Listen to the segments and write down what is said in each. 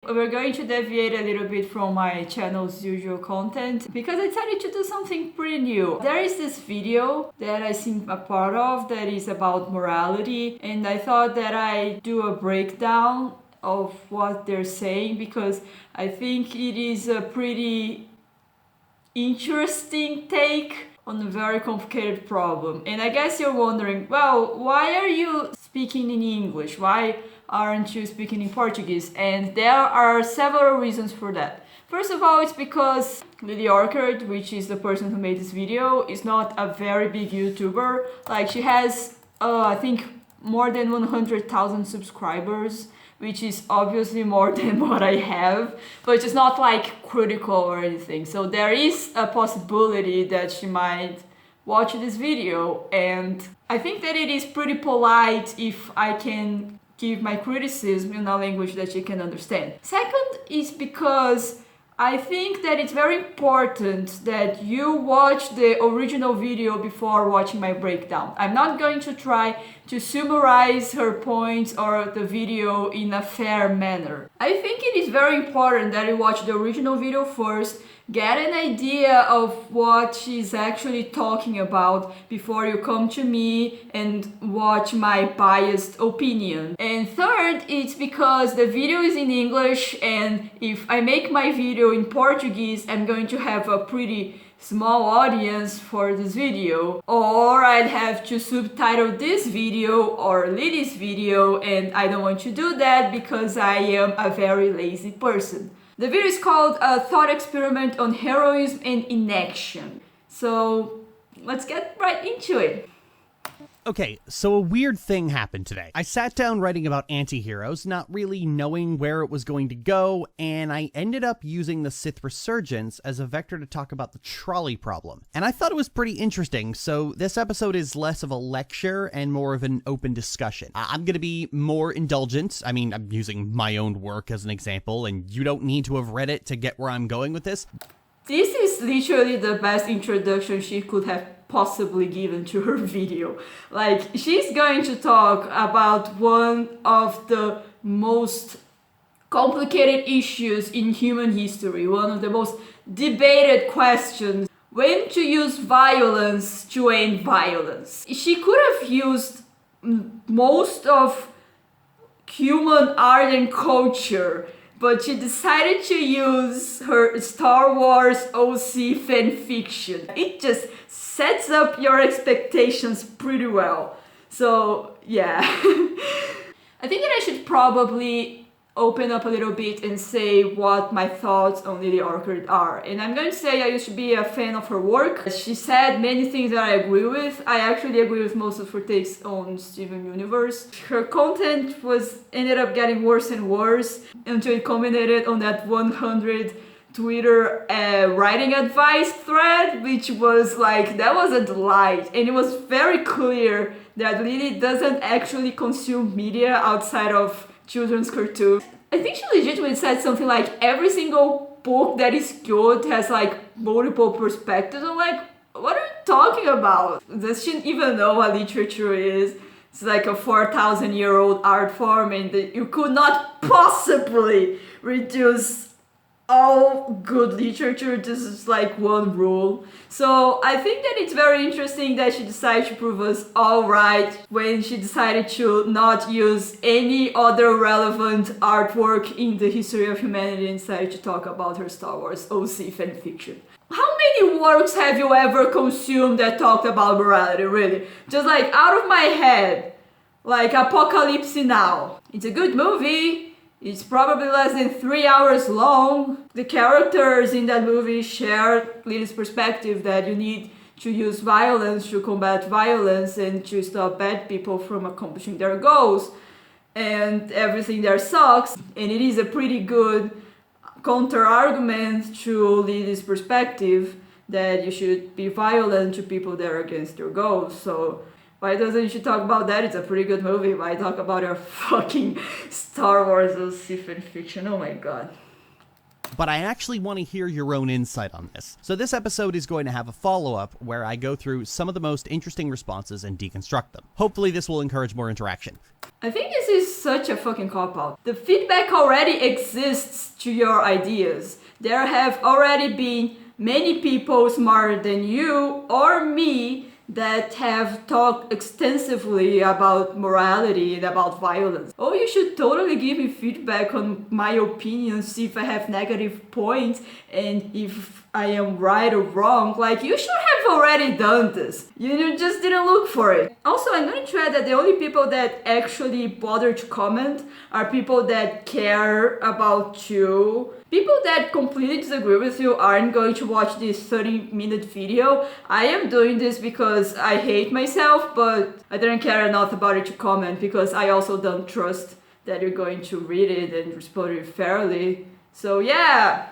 We're going to deviate a little bit from my channel's usual content because I decided to do something pretty new. There is this video that I seem a part of that is about morality, and I thought that I do a breakdown of what they're saying because I think it is a pretty interesting take on a very complicated problem. And I guess you're wondering, well, why are you speaking in English? Why aren't you speaking in Portuguese? And there are several reasons for that. First of all, it's because Lily Orchard, which is the person who made this video, is not a very big YouTuber. Like, she has, I think, more than 100,000 subscribers, which is obviously more than what I have, but it's not like critical or anything. So there is a possibility that she might watch this video, and I think that it is pretty polite if I can give my criticism in a language that she can understand. Second is because I think that it's very important that you watch the original video before watching my breakdown. I'm not going to try to summarize her points or the video in a fair manner. I think it is very important that you watch the original video first, get an idea of what she's actually talking about before you come to me and watch my biased opinion. And third, it's because the video is in English, and if I make my video in Portuguese, I'm going to have a pretty small audience for this video, or I'd have to subtitle this video or Lily's video, and I don't want to do that because I am a very lazy person. The video is called A Thought Experiment on Heroism and Inaction. So let's get right into it. Okay, so a weird thing happened today. I sat down writing about anti-heroes, not really knowing where it was going to go, and I ended up using the Sith Resurgence as a vector to talk about the trolley problem. And I thought it was pretty interesting, so this episode is less of a lecture and more of an open discussion. I'm gonna be more indulgent. I mean, I'm using my own work as an example, and you don't need to have read it to get where I'm going with this. This is literally the best introduction she could have possibly given to her video. Like, she's going to talk about one of the most complicated issues in human history, one of the most debated questions: when to use violence to end violence. She could have used most of human art and culture, but she decided to use her Star Wars OC fanfiction. It just sets up your expectations pretty well. So, yeah. I think that I should probably open up a little bit and say what my thoughts on Lily Orchard are. And I'm going to say I used to be a fan of her work. She said many things that I agree with. I actually agree with most of her takes on Steven Universe. Her content ended up getting worse and worse until it culminated on that 100 Twitter writing advice thread, which was like, that was a delight. And it was very clear that Lily doesn't actually consume media outside of children's cartoons. I think she legitimately said something like, every single book that is good has like multiple perspectives. I'm like, what are you talking about? Does she even know what literature is? It's like a 4,000-year-old art form, and you could not possibly reduce all good literature to just like one rule. So I think that it's very interesting that she decided to prove us all right when she decided to not use any other relevant artwork in the history of humanity and decided to talk about her Star Wars OC fanfiction. How many works have you ever consumed that talked about morality, really? Just like out of my head, like Apocalypse Now. It's a good movie. It's probably less than 3 hours long. The characters in that movie share Lily's perspective that you need to use violence to combat violence and to stop bad people from accomplishing their goals. And everything there sucks. And it is a pretty good counter-argument to Lily's perspective that you should be violent to people that are against your goals. So why doesn't she talk about that? It's a pretty good movie. Why talk about her fucking Star Wars OC fanfiction? Oh my god. but I actually want to hear your own insight on this. So this episode is going to have a follow-up where I go through some of the most interesting responses and deconstruct them. Hopefully this will encourage more interaction. I think this is such a fucking cop-out. The feedback already exists to your ideas. There have already been many people smarter than you or me that have talked extensively about morality and about violence. Oh, you should totally give me feedback on my opinions, see if I have negative points and if I am right or wrong. Like, you should have already done this. You just didn't look for it. Also, I'm going to add that the only people that actually bother to comment are people that care about you. People that completely disagree with you aren't going to watch this 30-minute video. I am doing this because I hate myself, but I didn't care enough about it to comment because I also don't trust that you're going to read it and respond to it fairly. So yeah,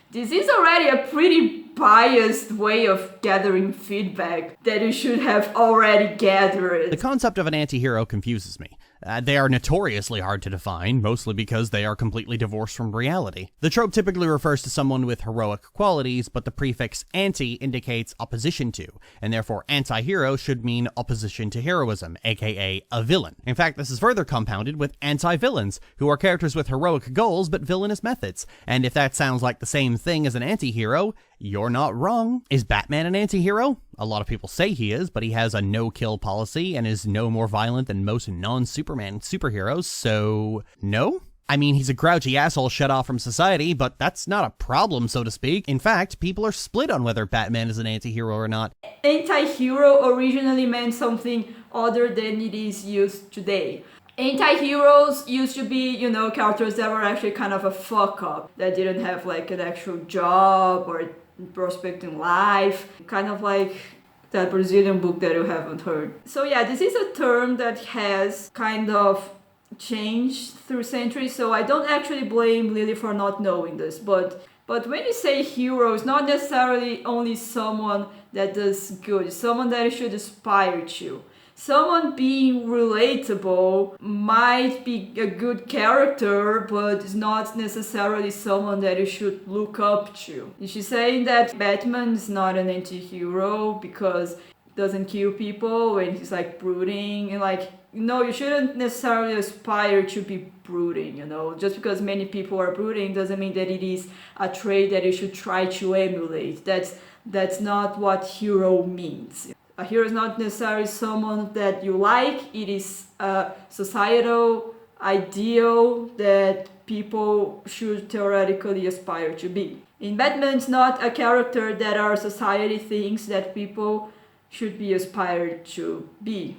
this is already a pretty biased way of gathering feedback that you should have already gathered. The concept of an anti-hero confuses me. They are notoriously hard to define, mostly because they are completely divorced from reality. The trope typically refers to someone with heroic qualities, but the prefix anti indicates opposition to, and therefore anti-hero should mean opposition to heroism, aka a villain. In fact, this is further compounded with anti-villains, who are characters with heroic goals but villainous methods. And if that sounds like the same thing as an anti-hero, you're not wrong. Is Batman an anti-hero? A lot of people say he is, but he has a no-kill policy and is no more violent than most non-Superman superheroes, so no? I mean, he's a grouchy asshole shut off from society, but that's not a problem, so to speak. In fact, people are split on whether Batman is an anti-hero or not. Anti-hero originally meant something other than it is used today. Anti-heroes used to be, characters that were actually kind of a fuck-up, that didn't have like an actual job or prospect in life, kind of like that Brazilian book that you haven't heard. So yeah, this is a term that has kind of changed through centuries, so I don't actually blame Lily for not knowing this, but when you say hero, it's not necessarily only someone that does good, it's someone that you should aspire to. Someone being relatable might be a good character, but it's not necessarily someone that you should look up to. She's saying that Batman is not an anti-hero because he doesn't kill people and he's like brooding and you shouldn't necessarily aspire to be brooding, Just because many people are brooding doesn't mean that it is a trait that you should try to emulate. That's not what hero means. A hero is not necessarily someone that you like, it is a societal ideal that people should theoretically aspire to be. In Batman, it's not a character that our society thinks that people should be aspired to be.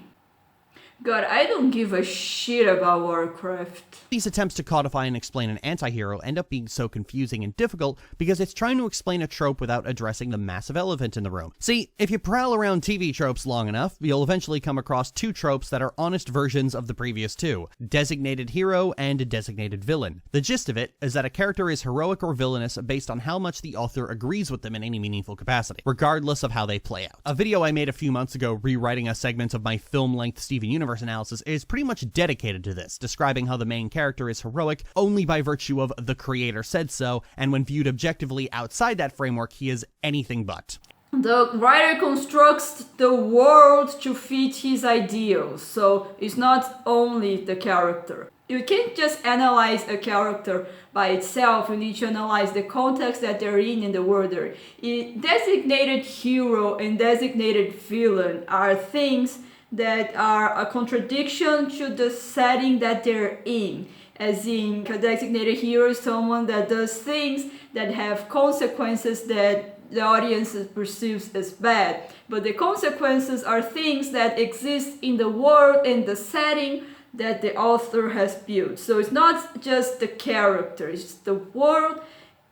God, I don't give a shit about Warcraft. These attempts to codify and explain an anti-hero end up being so confusing and difficult because it's trying to explain a trope without addressing the massive elephant in the room. See, if you prowl around TV tropes long enough, you'll eventually come across two tropes that are honest versions of the previous two: designated hero and designated villain. The gist of it is that a character is heroic or villainous based on how much the author agrees with them in any meaningful capacity, regardless of how they play out. A video I made a few months ago rewriting a segment of my film-length Steven Universe analysis is pretty much dedicated to this, describing how the main character is heroic only by virtue of the creator said so, and when viewed objectively outside that framework, he is anything but. The writer constructs the world to fit his ideals, so it's not only the character. You can't just analyze a character by itself, you need to analyze the context that they're in the world they're in. Designated hero and designated villain are things that are a contradiction to the setting that they're in. As in, a designated hero is someone that does things that have consequences that the audience perceives as bad. But the consequences are things that exist in the world and the setting that the author has built. So it's not just the character, it's the world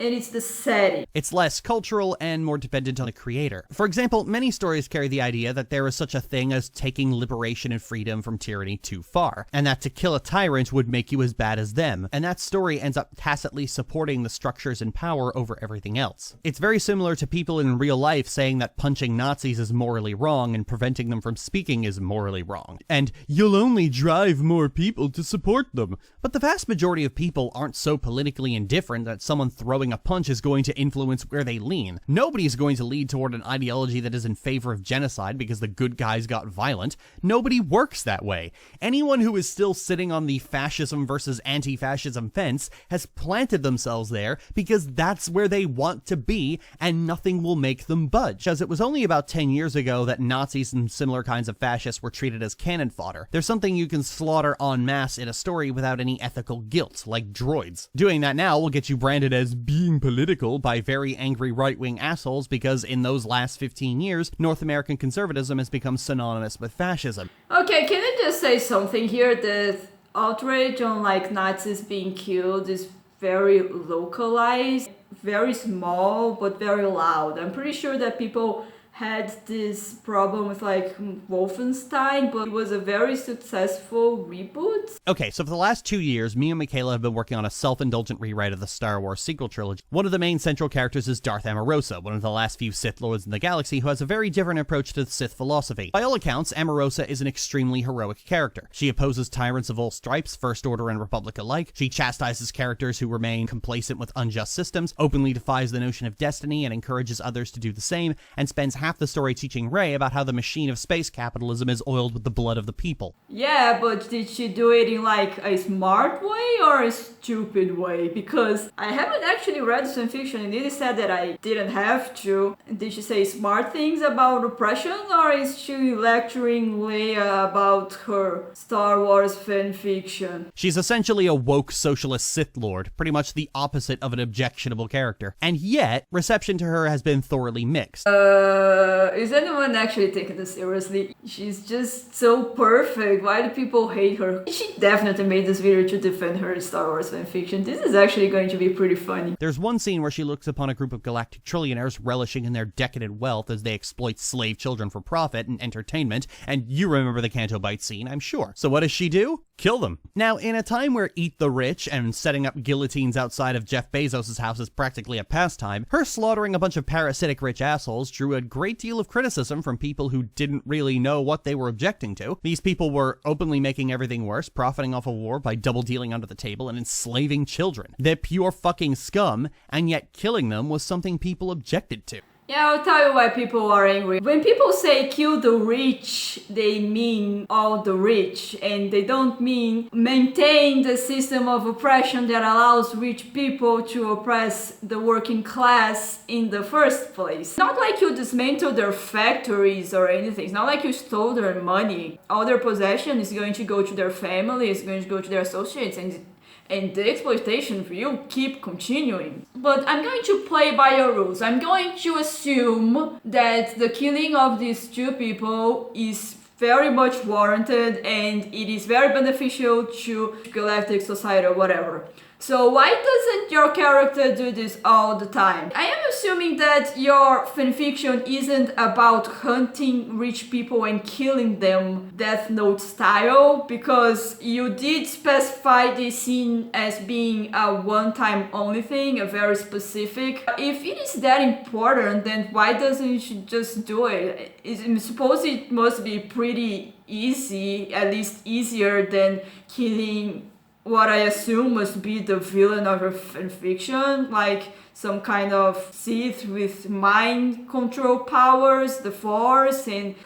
and it's the setting. It's less cultural and more dependent on the creator. For example, many stories carry the idea that there is such a thing as taking liberation and freedom from tyranny too far, and that to kill a tyrant would make you as bad as them, and that story ends up tacitly supporting the structures in power over everything else. It's very similar to people in real life saying that punching Nazis is morally wrong and preventing them from speaking is morally wrong, and you'll only drive more people to support them. But the vast majority of people aren't so politically indifferent that someone throwing throwing a punch is going to influence where they lean. Nobody's going to lead toward an ideology that is in favor of genocide because the good guys got violent. Nobody works that way. Anyone who is still sitting on the fascism versus anti-fascism fence has planted themselves there because that's where they want to be, and nothing will make them budge. As it was only about 10 years ago that Nazis and similar kinds of fascists were treated as cannon fodder. There's something you can slaughter en masse in a story without any ethical guilt, like droids. Doing that now will get you branded as being political by very angry right-wing assholes because in those last 15 years, North American conservatism has become synonymous with fascism. Okay, can I just say something here? The outrage on Nazis being killed is very localized, very small, but very loud. I'm pretty sure that people had this problem with Wolfenstein, but it was a very successful reboot. Okay, so for the last 2 years, me and Michaela have been working on a self-indulgent rewrite of the Star Wars sequel trilogy. One of the main central characters is Darth Amorosa, one of the last few Sith Lords in the galaxy who has a very different approach to the Sith philosophy. By all accounts, Amorosa is an extremely heroic character. She opposes tyrants of all stripes, First Order and Republic alike. She chastises characters who remain complacent with unjust systems, openly defies the notion of destiny and encourages others to do the same, and spends half the story teaching Rey about how the machine of space capitalism is oiled with the blood of the people. Yeah, but did she do it in a smart way or a stupid way? Because I haven't actually read fan fiction, and it said that I didn't have to. Did she say smart things about oppression, or is she lecturing Leia about her Star Wars fan fiction? She's essentially a woke socialist Sith Lord, pretty much the opposite of an objectionable character. And yet, reception to her has been thoroughly mixed. Is anyone actually taking this seriously? She's just so perfect. Why do people hate her? She definitely made this video to defend her Star Wars fanfiction. This is actually going to be pretty funny. There's one scene where she looks upon a group of galactic trillionaires relishing in their decadent wealth as they exploit slave children for profit and entertainment, and you remember the Canto Bight scene, I'm sure. So what does she do? Kill them. Now, in a time where eat the rich and setting up guillotines outside of Jeff Bezos' house is practically a pastime, her slaughtering a bunch of parasitic rich assholes drew a great deal of criticism from people who didn't really know what they were objecting to. These people were openly making everything worse, profiting off a war by double dealing under the table and enslaving children. They're pure fucking scum, and yet killing them was something people objected to. Yeah, I'll tell you why people are angry. When people say kill the rich, they mean all the rich, and they don't mean maintain the system of oppression that allows rich people to oppress the working class in the first place. Not like you dismantle their factories or anything. It's not like you stole their money. All their possession is going to go to their family, it's going to go to their associates, and the exploitation will keep continuing. But I'm going to play by your rules. I'm going to assume that the killing of these two people is very much warranted and it is very beneficial to galactic society or whatever. So why doesn't your character do this all the time? I am assuming that your fanfiction isn't about hunting rich people and killing them Death Note style, because you did specify this scene as being a one-time only thing, a very specific. If it is that important, then why doesn't she just do it? I suppose it must be pretty easy, at least easier than killing what I assume must be the villain of her fanfiction, like some kind of Sith with mind control powers, the Force, and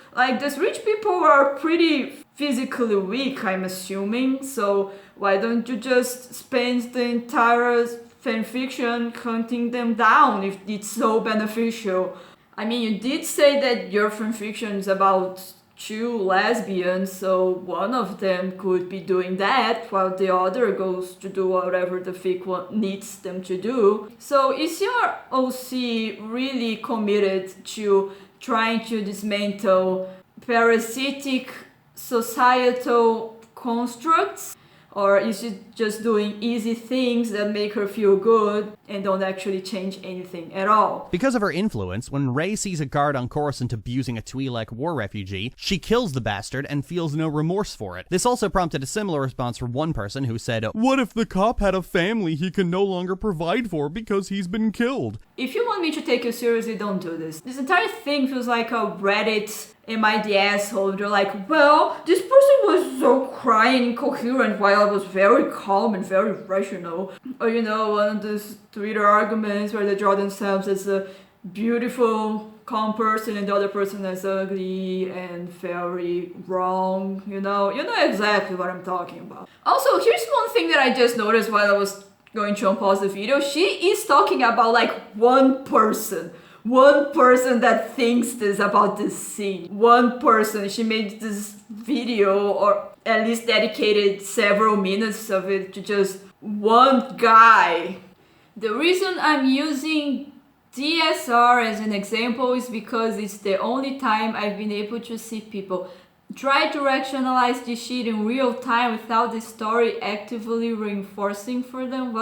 these rich people are pretty physically weak, I'm assuming, so why don't you just spend the entire fanfiction hunting them down if it's so beneficial? I mean, you did say that your fanfiction is about two lesbians, so one of them could be doing that while the other goes to do whatever the fic one needs them to do. So is your OC really committed to trying to dismantle parasitic societal constructs? Or is she just doing easy things that make her feel good and don't actually change anything at all? Because of her influence, when Rey sees a guard on Coruscant abusing a Twi'lek war refugee, she kills the bastard and feels no remorse for it. This also prompted a similar response from one person who said, "What if the cop had a family he can no longer provide for because he's been killed?" If you want me to take you seriously, don't do this. This entire thing feels like a Reddit "Am I the asshole?" They're like, well, this person was so crying incoherent while I was very calm and very rational. Or one of those Twitter arguments where they draw themselves as a beautiful, calm person and the other person as ugly and very wrong. You know exactly what I'm talking about. Also, here's one thing that I just noticed while I was going to unpause the video. She is talking about like one person that thinks this about this scene. One person. She made this video, or at least dedicated several minutes of it to just one guy. The reason I'm using DSR as an example is because it's the only time I've been able to see people try to rationalize this shit in real time without the story actively reinforcing for them.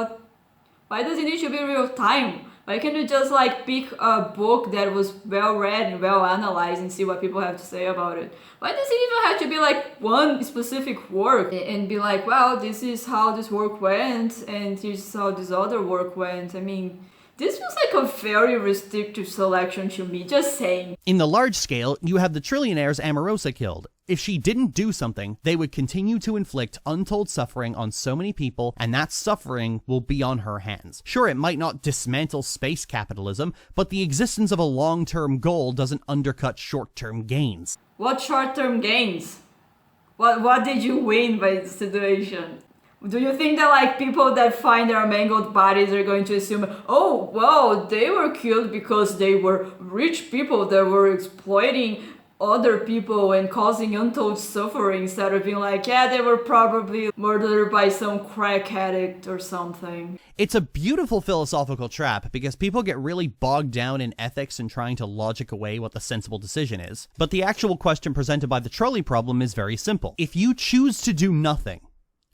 Why does it need to be real time? Why can't you just like pick a book that was well read and well analyzed and see what people have to say about it? Why does it even have to be like one specific work and be like, well, this is how this work went and here's how this other work went? I mean, this was like a very restrictive selection to me, just saying. In the large scale, you have the trillionaire's Amorosa killed. If she didn't do something, they would continue to inflict untold suffering on so many people, and that suffering will be on her hands. Sure, it might not dismantle space capitalism, but the existence of a long-term goal doesn't undercut short-term gains. What short-term gains? What did you win by the situation? Do you think that like people that find their mangled bodies are going to assume, oh, well, they were killed because they were rich people that were exploiting other people and causing untold suffering, instead of being like, yeah, they were probably murdered by some crack addict or something? It's a beautiful philosophical trap because people get really bogged down in ethics and trying to logic away what the sensible decision is. But the actual question presented by the trolley problem is very simple. If you choose to do nothing,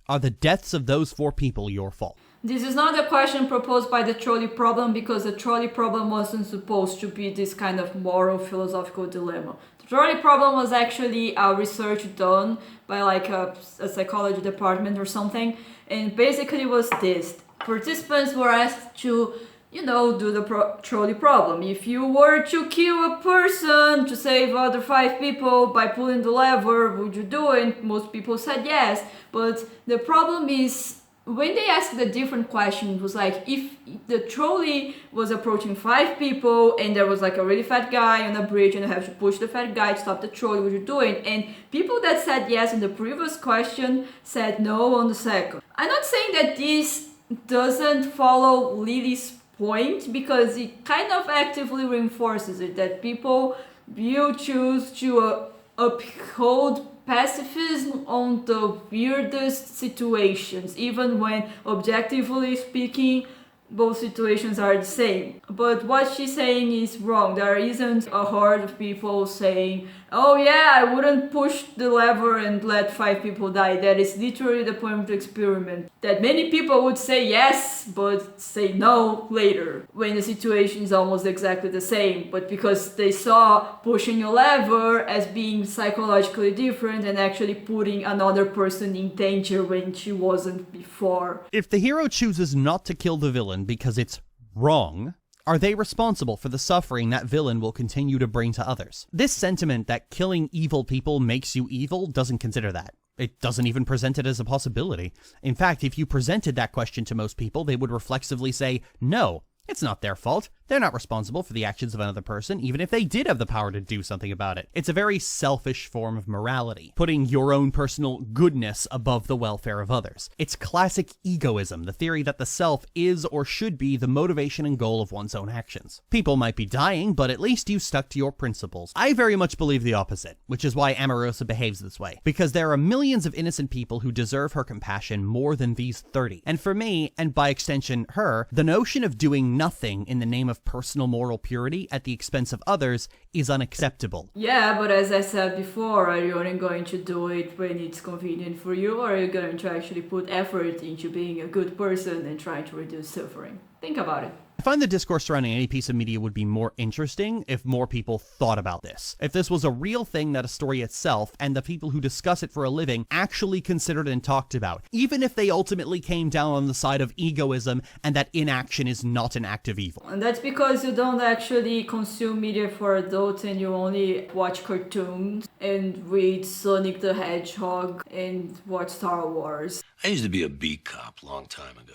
are the deaths of those 4 people your fault? This is not a question proposed by the trolley problem, because the trolley problem wasn't supposed to be this kind of moral philosophical dilemma. The trolley problem was actually research done by like a psychology department or something, and basically was this. Participants were asked to do the trolley problem. If you were to kill a person to save other 5 people by pulling the lever, would you do it? Most people said yes. But the problem is, when they asked the different question, it was like, if the trolley was approaching 5 people and there was like a really fat guy on a bridge and you have to push the fat guy to stop the trolley, would you do it? And people that said yes in the previous question said no on the second. I'm not saying that this doesn't follow Lily's point, because it kind of actively reinforces it, that people will choose to uphold pacifism on the weirdest situations, even when objectively speaking both situations are the same. But what she's saying is wrong. There isn't a horde of people saying, oh yeah, I wouldn't push the lever and let 5 people die. That is literally the point of the experiment. That many people would say yes, but say no later, when the situation is almost exactly the same. But because they saw pushing a lever as being psychologically different and actually putting another person in danger when she wasn't before. If the hero chooses not to kill the villain because it's wrong, are they responsible for the suffering that villain will continue to bring to others? This sentiment that killing evil people makes you evil doesn't consider that. It doesn't even present it as a possibility. In fact, if you presented that question to most people, they would reflexively say, no, it's not their fault. They're not responsible for the actions of another person, even if they did have the power to do something about it. It's a very selfish form of morality, putting your own personal goodness above the welfare of others. It's classic egoism, the theory that the self is or should be the motivation and goal of one's own actions. People might be dying, but at least you stuck to your principles. I very much believe the opposite, which is why Amorosa behaves this way, because there are millions of innocent people who deserve her compassion more than these 30. And for me, and by extension her, the notion of doing nothing in the name of personal moral purity at the expense of others is unacceptable. Yeah, but as I said before, are you only going to do it when it's convenient for you, or are you going to actually put effort into being a good person and trying to reduce suffering? Think about it. I find the discourse surrounding any piece of media would be more interesting if more people thought about this. If this was a real thing that a story itself and the people who discuss it for a living actually considered and talked about, even if they ultimately came down on the side of egoism and that inaction is not an act of evil. And that's because you don't actually consume media for adults and you only watch cartoons and read Sonic the Hedgehog and watch Star Wars. I used to be a beat cop a long time ago.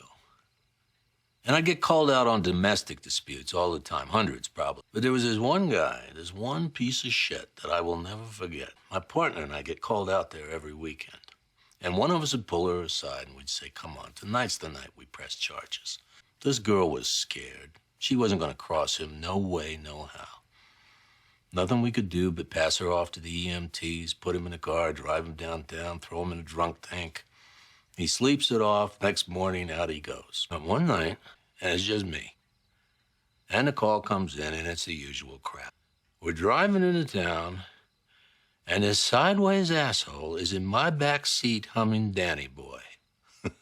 And I'd get called out on domestic disputes all the time, hundreds probably. But there was this one guy, this one piece of shit that I will never forget. My partner and I get called out there every weekend. And one of us would pull her aside and we'd say, come on, tonight's the night we press charges. This girl was scared. She wasn't going to cross him, no way, no how. Nothing we could do but pass her off to the EMTs, put him in a car, drive him downtown, throw him in a drunk tank. He sleeps it off. Next morning, out he goes. And one night, and it's just me. And the call comes in, and it's the usual crap. We're driving into town, and this sideways asshole is in my back seat humming Danny Boy. And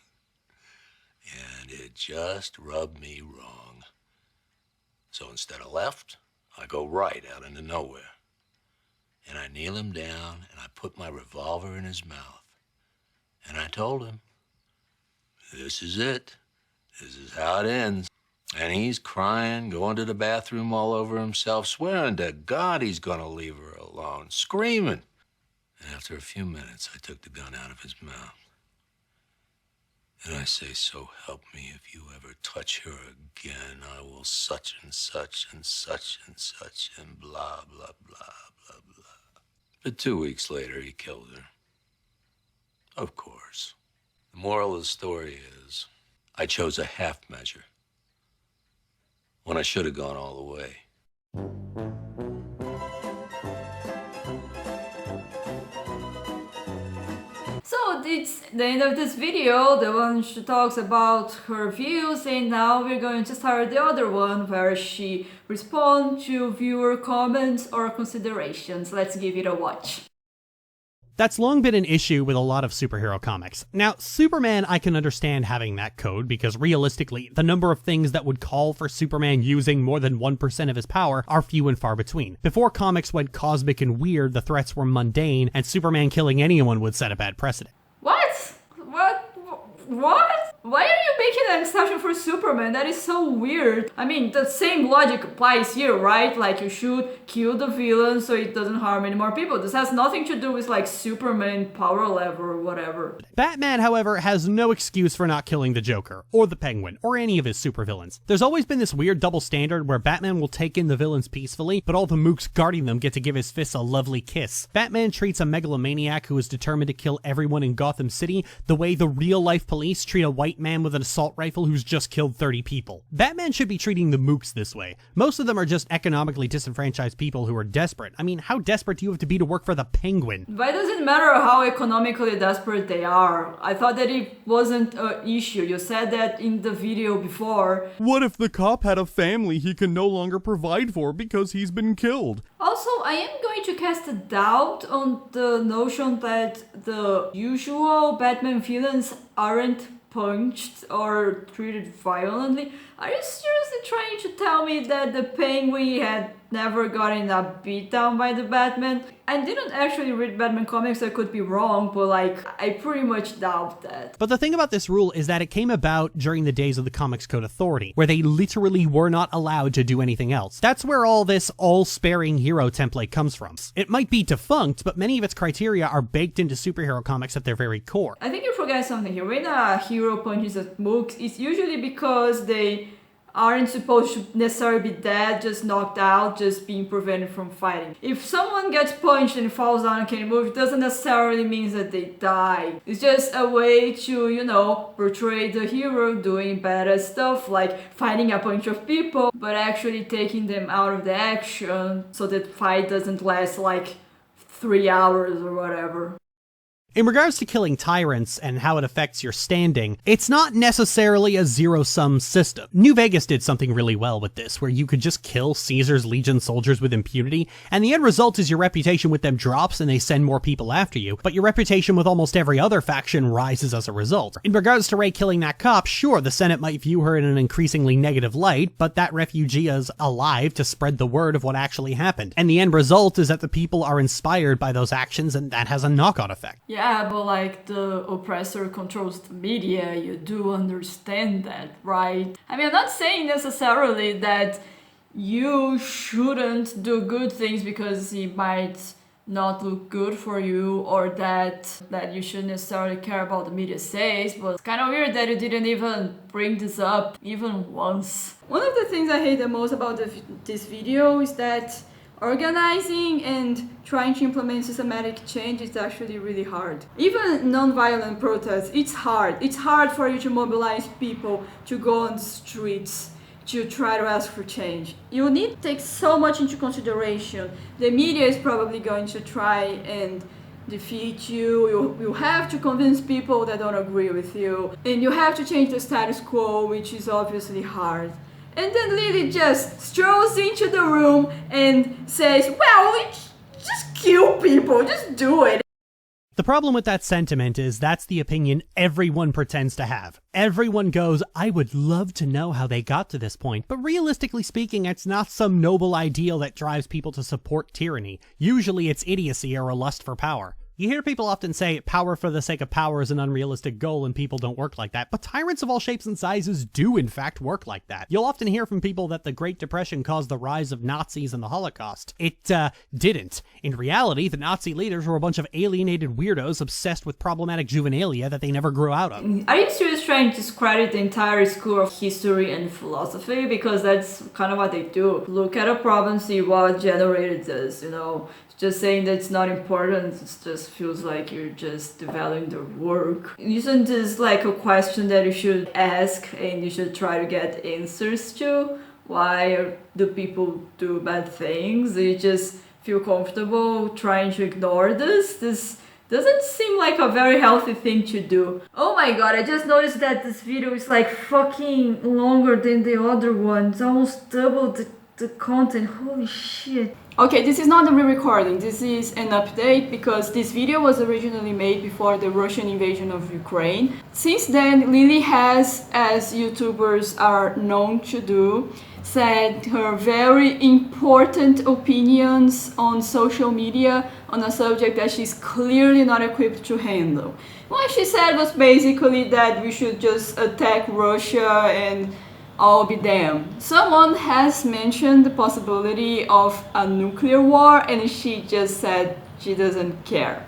it just rubbed me wrong. So instead of left, I go right out into nowhere. And I kneel him down, and I put my revolver in his mouth. And I told him, this is it. This is how it ends. And he's crying, going to the bathroom all over himself, swearing to God he's gonna leave her alone, screaming. And after a few minutes, I took the gun out of his mouth. And I say, so help me, if you ever touch her again, I will such and such and such and such and blah, blah, blah, blah, blah. But 2 weeks later, he killed her. Of course. The moral of the story is, I chose a half measure when I should have gone all the way. So it's the end of this video, the one she talks about her views, and now we're going to start the other one where she responds to viewer comments or considerations. Let's give it a watch. That's long been an issue with a lot of superhero comics. Now, Superman, I can understand having that code because realistically, the number of things that would call for Superman using more than 1% of his power are few and far between. Before comics went cosmic and weird, the threats were mundane, and Superman killing anyone would set a bad precedent. What? What? Why are you making an exception for Superman? That is so weird. I mean, the same logic applies here, right? Like, you should kill the villain so it doesn't harm any more people. This has nothing to do with, like, Superman power level or whatever. Batman, however, has no excuse for not killing the Joker, or the Penguin, or any of his supervillains. There's always been this weird double standard where Batman will take in the villains peacefully, but all the mooks guarding them get to give his fists a lovely kiss. Batman treats a megalomaniac who is determined to kill everyone in Gotham City the way the real-life police treat a white man with an assault rifle who's just killed 30 people. Batman should be treating the mooks this way. Most of them are just economically disenfranchised people who are desperate. I mean, how desperate do you have to be to work for the Penguin? Why does it matter how economically desperate they are? I thought that it wasn't an issue. You said that in the video before. What if the cop had a family he can no longer provide for because he's been killed? Also, I am going to cast a doubt on the notion that the usual Batman villains aren't punched or treated violently. Are you seriously trying to tell me that the Penguin had never gotten a beat down by the Batman? I didn't actually read Batman comics, I could be wrong, but like, I pretty much doubt that. But the thing about this rule is that it came about during the days of the Comics Code Authority, where they literally were not allowed to do anything else. That's where all this all-sparing hero template comes from. It might be defunct, but many of its criteria are baked into superhero comics at their very core. I think you forgot something here. When a hero punches at mooks, it's usually because they aren't supposed to necessarily be dead, just knocked out, just being prevented from fighting. If someone gets punched and falls down and can't move, it doesn't necessarily mean that they die. It's just a way to, you know, portray the hero doing badass stuff like fighting a bunch of people, but actually taking them out of the action so that fight doesn't last like 3 hours or whatever. In regards to killing tyrants and how it affects your standing, it's not necessarily a zero-sum system. New Vegas did something really well with this, where you could just kill Caesar's Legion soldiers with impunity, and the end result is your reputation with them drops and they send more people after you, but your reputation with almost every other faction rises as a result. In regards to Ray killing that cop, sure, the Senate might view her in an increasingly negative light, but that refugee is alive to spread the word of what actually happened, and the end result is that the people are inspired by those actions, and that has a knock-on effect. Yeah, but like the oppressor controls the media, you do understand that, right? I mean, I'm not saying necessarily that you shouldn't do good things because it might not look good for you, or that you shouldn't necessarily care about the media says, but it's kind of weird that you didn't even bring this up even once. One of the things I hate the most about this video is that organizing and trying to implement systematic change is actually really hard. Even non-violent protests, it's hard. It's hard for you to mobilize people to go on the streets to try to ask for change. You need to take so much into consideration. The media is probably going to try and defeat you. You have to convince people that don't agree with you. And you have to change the status quo, which is obviously hard. And then Lily just strolls into the room and says, well, just kill people, just do it. The problem with that sentiment is that's the opinion everyone pretends to have. Everyone goes, I would love to know how they got to this point, but realistically speaking, it's not some noble ideal that drives people to support tyranny. Usually it's idiocy or a lust for power. You hear people often say power for the sake of power is an unrealistic goal and people don't work like that, but tyrants of all shapes and sizes do in fact work like that. You'll often hear from people that the Great Depression caused the rise of Nazis and the Holocaust. It didn't. In reality, the Nazi leaders were a bunch of alienated weirdos obsessed with problematic juvenilia that they never grew out of. Are you seriously trying to discredit the entire school of history and philosophy? Because that's kind of what they do. Look at a problem, see what generated this, Just saying that it's not important, it just feels like you're just devaluing their work. Isn't this like a question that you should ask and you should try to get answers to? Why do people do bad things? You just feel comfortable trying to ignore this? This doesn't seem like a very healthy thing to do. Oh my god, I just noticed that this video is like fucking longer than the other one. It's almost double the content. Holy shit. Okay, this is not a re-recording, this is an update because this video was originally made before the Russian invasion of Ukraine. Since then, Lily has, as YouTubers are known to do, said her very important opinions on social media on a subject that she's clearly not equipped to handle. What she said was basically that we should just attack Russia and I'll be damned. Someone has mentioned the possibility of a nuclear war and she just said she doesn't care.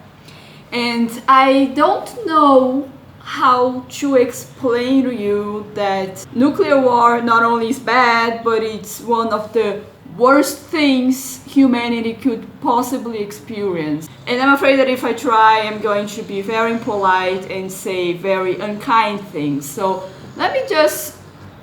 And I don't know how to explain to you that nuclear war not only is bad, but it's one of the worst things humanity could possibly experience. And I'm afraid that if I try, I'm going to be very impolite and say very unkind things. So let me just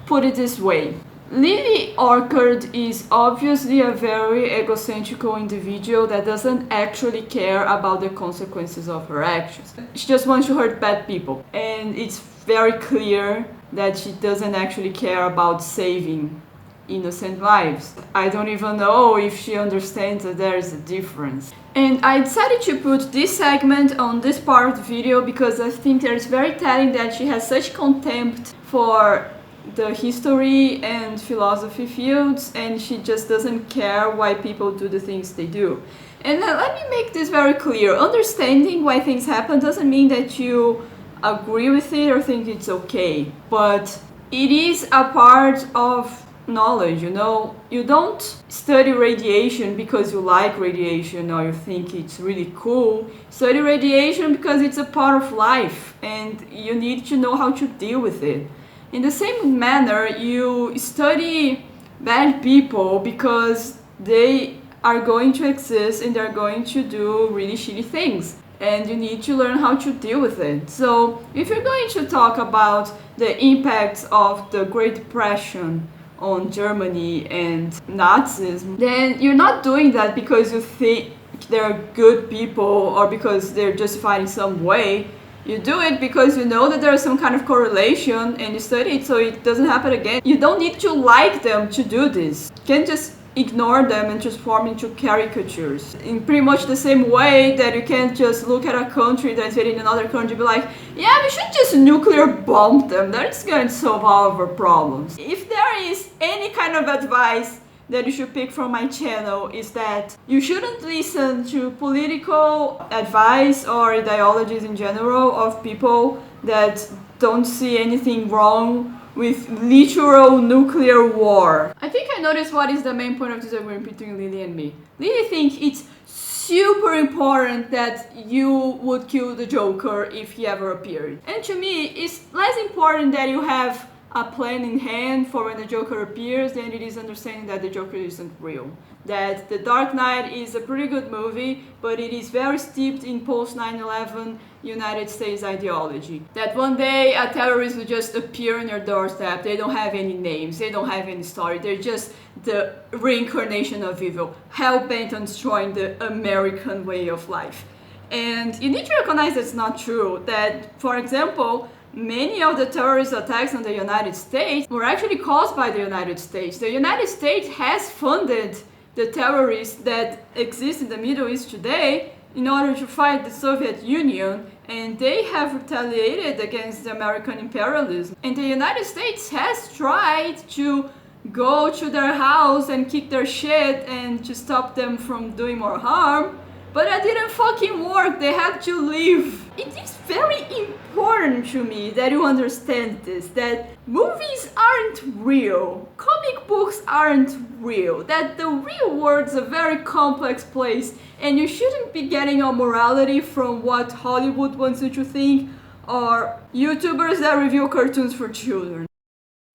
put it this way. Lily Orchard is obviously a very egocentrical individual that doesn't actually care about the consequences of her actions. She just wants to hurt bad people. And it's very clear that she doesn't actually care about saving innocent lives. I don't even know if she understands that there is a difference. And I decided to put this segment on this part of the video because I think that it's very telling that she has such contempt for the history and philosophy fields and she just doesn't care why people do the things they do. And let me make this very clear. Understanding why things happen doesn't mean that you agree with it or think it's okay, but it is a part of knowledge, You don't study radiation because you like radiation or you think it's really cool. Study radiation because it's a part of life and you need to know how to deal with it. In the same manner, you study bad people because they are going to exist and they're going to do really shitty things. And you need to learn how to deal with it. So if you're going to talk about the impacts of the Great Depression on Germany and Nazism, then you're not doing that because you think they're good people or because they're justified in some way. You do it because you know that there's some kind of correlation and you study it so it doesn't happen again. You don't need to like them to do this. You can't just ignore them and transform into caricatures. In pretty much the same way that you can't just look at a country that's in another country and be like, yeah, we should just nuclear bomb them. That's going to solve all of our problems. If there is any kind of advice that you should pick from my channel is that you shouldn't listen to political advice or ideologies in general of people that don't see anything wrong with literal nuclear war. I think I noticed what is the main point of disagreement between Lily and me. Lily thinks it's super important that you would kill the Joker if he ever appeared. And to me, it's less important that you have a plan in hand for when the Joker appears than it is understanding that the Joker isn't real. That The Dark Knight is a pretty good movie, but it is very steeped in post 9/11 United States ideology. That one day a terrorist will just appear on your doorstep, they don't have any names, they don't have any story, they're just the reincarnation of evil, hell-bent on destroying the American way of life. And you need to recognize that's not true. That, for example, many of the terrorist attacks on the United States were actually caused by the United States. The United States has funded the terrorists that exist in the Middle East today in order to fight the Soviet Union, and they have retaliated against the American imperialism. And the United States has tried to go to their house and kick their shit and to stop them from doing more harm. But that didn't fucking work, they had to leave. It is very important to me that you understand this, that movies aren't real, comic books aren't real, that the real world's a very complex place and you shouldn't be getting your morality from what Hollywood wants you to think or YouTubers that review cartoons for children.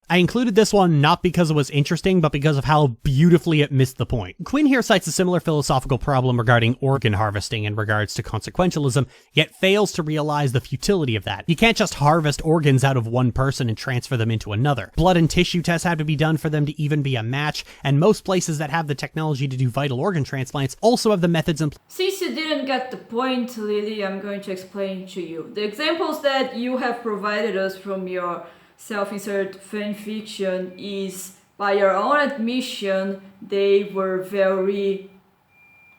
I included this one not because it was interesting, but because of how beautifully it missed the point. Quinn here cites a similar philosophical problem regarding organ harvesting in regards to consequentialism, yet fails to realize the futility of that. You can't just harvest organs out of one person and transfer them into another. Blood and tissue tests have to be done for them to even be a match, and most places that have the technology to do vital organ transplants also have the methods in place. Since you didn't get the point, Lily, I'm going to explain to you. The examples that you have provided us from your self-insert fan fiction is, by your own admission, they were very...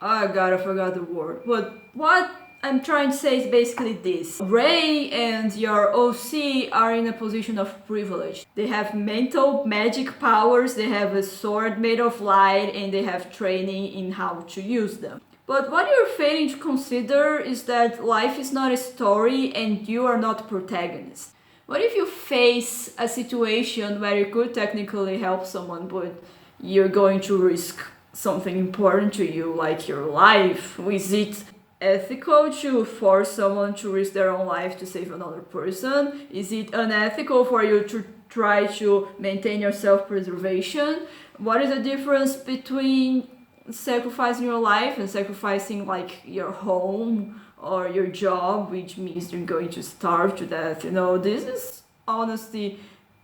oh god, I forgot the word. But what I'm trying to say is basically this. Ray and your OC are in a position of privilege. They have mental magic powers, they have a sword made of light, and they have training in how to use them. But what you're failing to consider is that life is not a story and you are not the protagonist. What if you face a situation where you could technically help someone, but you're going to risk something important to you, like your life? Is it ethical to force someone to risk their own life to save another person? Is it unethical for you to try to maintain your self-preservation? What is the difference between sacrificing your life and sacrificing like your home or your job, which means you're going to starve to death? You know, this is honestly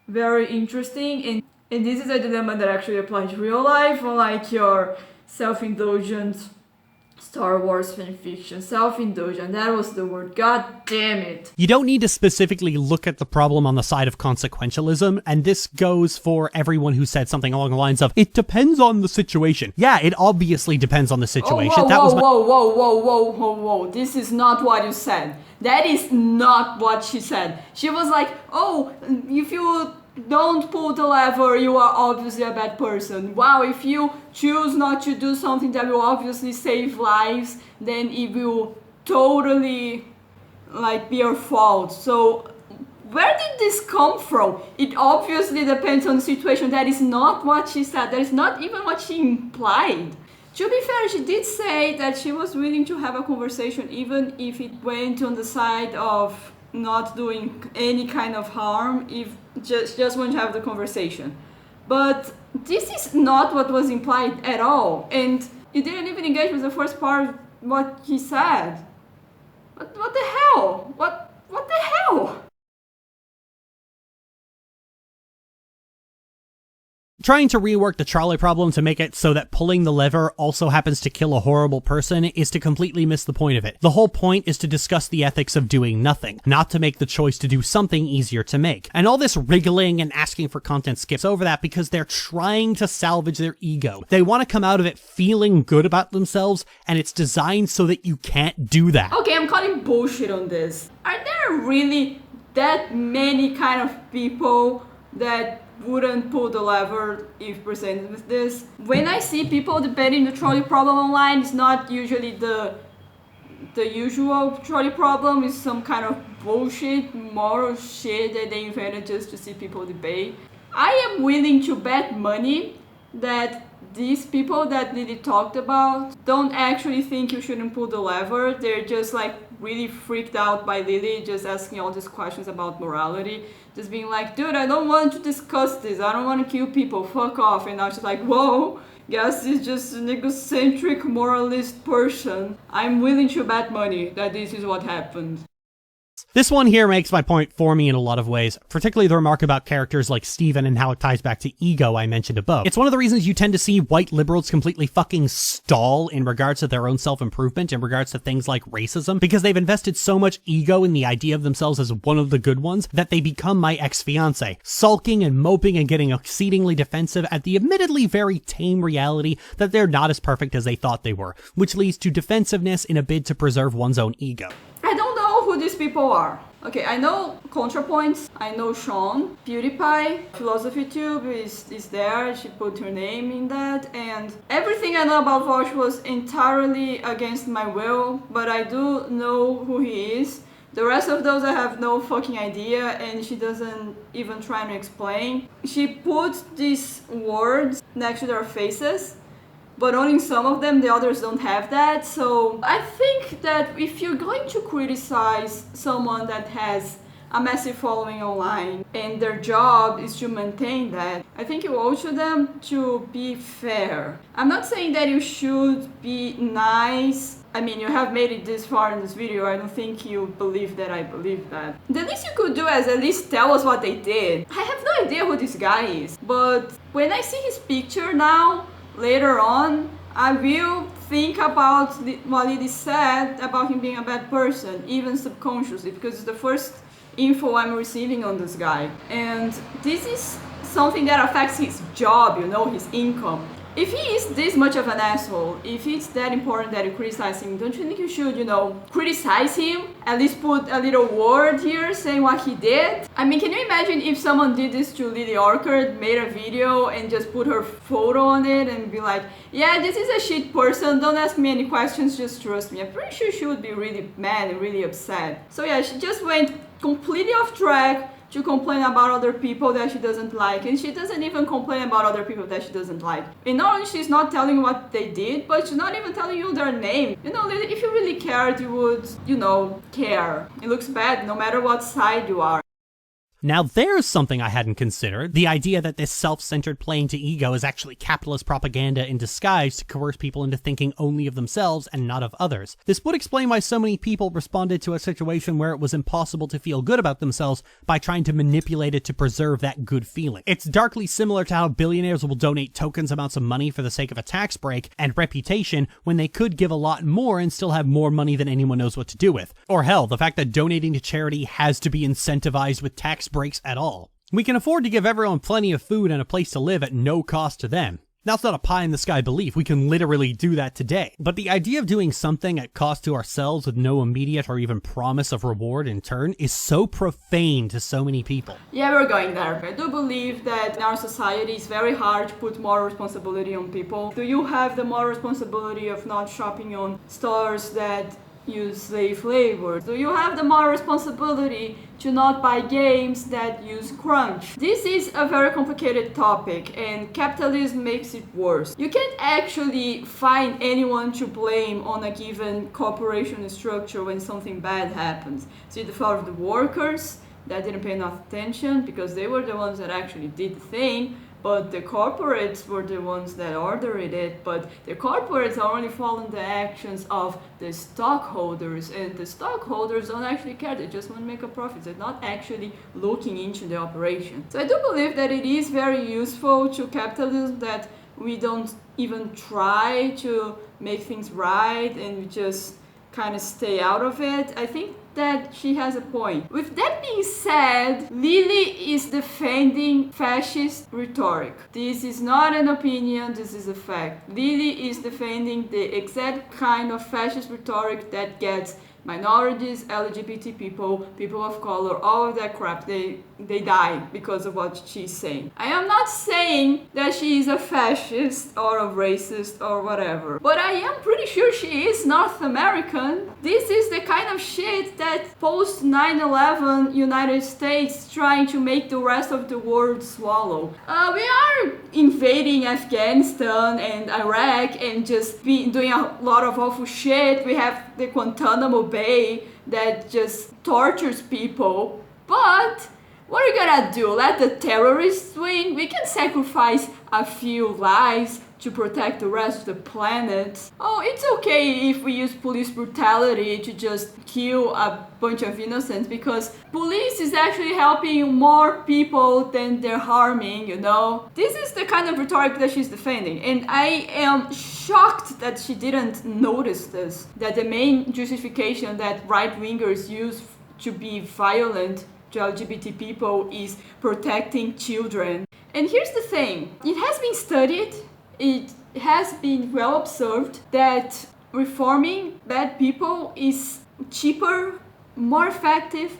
very interesting, and this is a dilemma that actually applies to real life, unlike your self-indulgent Star Wars fanfiction. Self-indulgent, that was the word, god damn it. You don't need to specifically look at the problem on the side of consequentialism, and this goes for everyone who said something along the lines of, it depends on the situation. Yeah, it obviously depends on the situation. Whoa, this is not what you said. That is not what she said. She was like, oh, if you don't pull the lever, you are obviously a bad person. Wow, if you choose not to do something that will obviously save lives, then it will totally like be your fault. So where did this come from? It obviously depends on the situation. That is not what she said. That is not even what she implied. To be fair, she did say that she was willing to have a conversation even if it went on the side of not doing any kind of harm, if just want to have the conversation. But this is not what was implied at all, and you didn't even engage with the first part of what he said. What the hell? What the hell? Trying to rework the trolley problem to make it so that pulling the lever also happens to kill a horrible person is to completely miss the point of it. The whole point is to discuss the ethics of doing nothing, not to make the choice to do something easier to make. And all this wriggling and asking for content skips over that because they're trying to salvage their ego. They want to come out of it feeling good about themselves, and it's designed so that you can't do that. Okay, I'm calling bullshit on this. Are there really that many kind of people that wouldn't pull the lever if presented with this? When I see people debating the trolley problem online, it's not usually the usual trolley problem. It's some kind of bullshit, moral shit that they invented just to see people debate. I am willing to bet money that these people that Lily talked about don't actually think you shouldn't pull the lever. They're just like really freaked out by Lily just asking all these questions about morality. Just being like, dude, I don't want to discuss this. I don't want to kill people. Fuck off. And now she's like, whoa, guess he's just an egocentric moralist person. I'm willing to bet money that this is what happened. This one here makes my point for me in a lot of ways, particularly the remark about characters like Steven and how it ties back to ego I mentioned above. It's one of the reasons you tend to see white liberals completely fucking stall in regards to their own self-improvement, in regards to things like racism, because they've invested so much ego in the idea of themselves as one of the good ones that they become my ex-fiancé, sulking and moping and getting exceedingly defensive at the admittedly very tame reality that they're not as perfect as they thought they were, which leads to defensiveness in a bid to preserve one's own ego. I don't know who these people are. Okay, I know ContraPoints, I know Sean, PewDiePie, Philosophy Tube is there, she put her name in that, and everything I know about Vosh was entirely against my will, but I do know who he is. The rest of those I have no fucking idea, and she doesn't even try to explain. She puts these words next to their faces, but only some of them, the others don't have that. So I think that if you're going to criticize someone that has a massive following online and their job is to maintain that, I think you owe to them to be fair. I'm not saying that you should be nice. I mean, you have made it this far in this video. I don't think you believe that I believe that. The least you could do is at least tell us what they did. I have no idea who this guy is, but when I see his picture now, later on, I will think about what Lily said about him being a bad person, even subconsciously, because it's the first info I'm receiving on this guy. And this is something that affects his job, you know, his income. If he is this much of an asshole, if it's that important that you criticize him, don't you think you should, you know, criticize him? At least put a little word here saying what he did? I mean, can you imagine if someone did this to Lily Orchard, made a video and just put her photo on it and be like, yeah, this is a shit person, don't ask me any questions, just trust me. I'm pretty sure she would be really mad and really upset. So yeah, she just went completely off track to complain about other people that she doesn't like, and she doesn't even complain about other people that she doesn't like. And not only she's not telling what they did, but she's not even telling you their name. You know, if you really cared, you would, you know, care. It looks bad no matter what side you are. Now there's something I hadn't considered, the idea that this self-centered playing to ego is actually capitalist propaganda in disguise to coerce people into thinking only of themselves and not of others. This would explain why so many people responded to a situation where it was impossible to feel good about themselves by trying to manipulate it to preserve that good feeling. It's darkly similar to how billionaires will donate tokens amounts of money for the sake of a tax break and reputation when they could give a lot more and still have more money than anyone knows what to do with. Or hell, the fact that donating to charity has to be incentivized with tax breaks at all. We can afford to give everyone plenty of food and a place to live at no cost to them. That's not a pie-in-the-sky belief. We can literally do that today. But the idea of doing something at cost to ourselves with no immediate or even promise of reward in turn is so profane to so many people. Yeah, we're going there. I do believe that in our society it's very hard to put moral responsibility on people. Do you have the moral responsibility of not shopping on stores that use slave labor? Do you have the moral responsibility to not buy games that use crunch? This is a very complicated topic, and capitalism makes it worse. You can't actually find anyone to blame on a given corporation structure when something bad happens. It's the fault of the workers that didn't pay enough attention because they were the ones that actually did the thing, but the corporates were the ones that ordered it. But the corporates are only following the actions of the stockholders, and the stockholders don't actually care. They just want to make a profit. They're not actually looking into the operation. So I do believe that it is very useful to capitalism that we don't even try to make things right and we just kind of stay out of it. I think that she has a point. With that being said, Lily is defending fascist rhetoric. This is not an opinion, this is a fact. Lily is defending the exact kind of fascist rhetoric that gets minorities, LGBT people, people of color, all of that crap, they die because of what she's saying. I am not saying that she is a fascist or a racist or whatever, but I am pretty sure she is North American. This is the kind of shit that post 9/11 United States trying to make the rest of the world swallow. We are invading Afghanistan and Iraq and just doing a lot of awful shit. We have the Guantanamo Bay that just tortures people, but what are we gonna do? Let the terrorists win? We can sacrifice a few lives to protect the rest of the planet. Oh, it's okay if we use police brutality to just kill a bunch of innocents, because police is actually helping more people than they're harming, you know? This is the kind of rhetoric that she's defending, and I am shocked that she didn't notice this, that the main justification that right-wingers use to be violent to LGBT people is protecting children. And here's the thing, it has been studied, it has been well observed that reforming bad people is cheaper, more effective,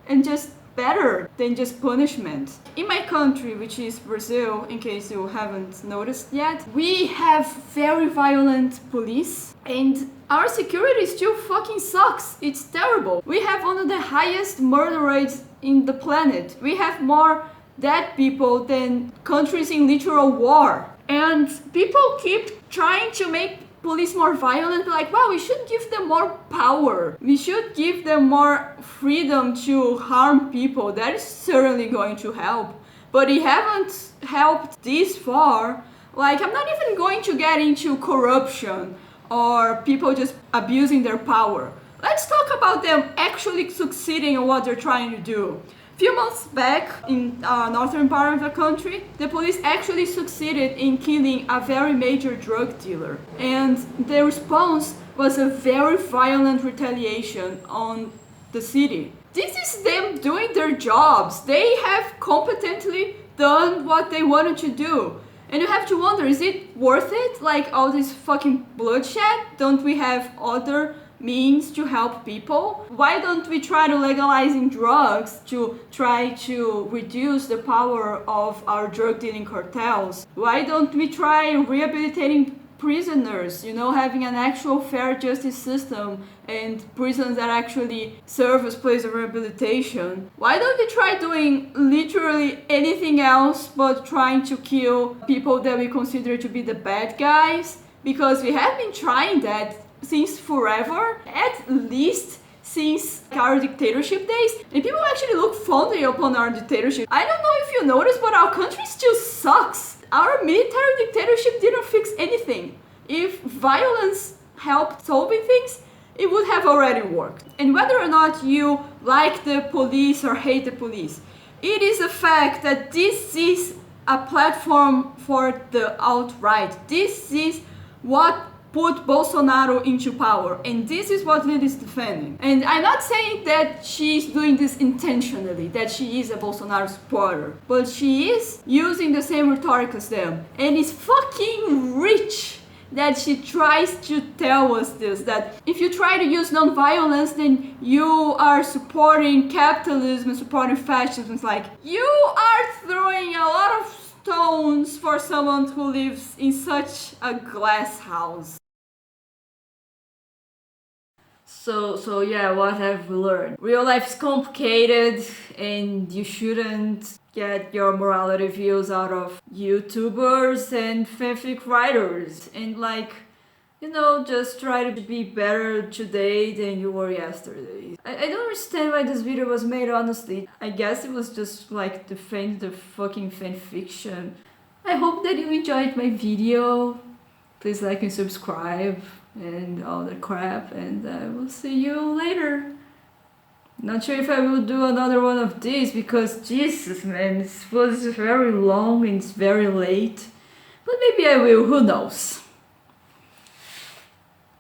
and just better than just punishment. In my country, which is Brazil, in case you haven't noticed yet, we have very violent police, and our security still fucking sucks. It's terrible. We have one of the highest murder rates in the planet. We have more dead people than countries in literal war. And people keep trying to make police more violent, like, wow, we should give them more power. We should give them more freedom to harm people. That is certainly going to help. But it haven't helped this far. Like, I'm not even going to get into corruption or people just abusing their power. Let's talk about them actually succeeding in what they're trying to do. A few months back, in northern part of the country, the police actually succeeded in killing a very major drug dealer. And the response was a very violent retaliation on the city. This is them doing their jobs. They have competently done what they wanted to do. And you have to wonder, is it worth it? Like all this fucking bloodshed? Don't we have other means to help people? Why don't we try to legalizing drugs to try to reduce the power of our drug dealing cartels? Why don't we try rehabilitating prisoners, you know, having an actual fair justice system and prisons that actually serve as places of rehabilitation? Why don't we try doing literally anything else but trying to kill people that we consider to be the bad guys? Because we have been trying that since forever, at least since our dictatorship days, and people actually look fondly upon our dictatorship. I don't know if you noticed, but our country still sucks. Our military dictatorship didn't fix anything. If violence helped solving things, it would have already worked. And whether or not you like the police or hate the police, it is a fact that this is a platform for the alt-right. This is what put Bolsonaro into power, and this is what Lily is defending. And I'm not saying that she's doing this intentionally, that she is a Bolsonaro supporter, but she is using the same rhetoric as them, and it's fucking rich that she tries to tell us this, that if you try to use non-violence, then you are supporting capitalism and supporting fascism. It's like, you are throwing a lot of stones for someone who lives in such a glass house. So yeah, what have we learned? Real life is complicated and you shouldn't get your morality views out of YouTubers and fanfic writers. And like, you know, just try to be better today than you were yesterday. I don't understand why this video was made, honestly. I guess it was just like defend the fucking fanfiction. I hope that you enjoyed my video. Please like and subscribe and all the crap, and I will see you later. Not sure if I will do another one of these because Jesus man, it was very long and it's very late. But maybe I will, who knows.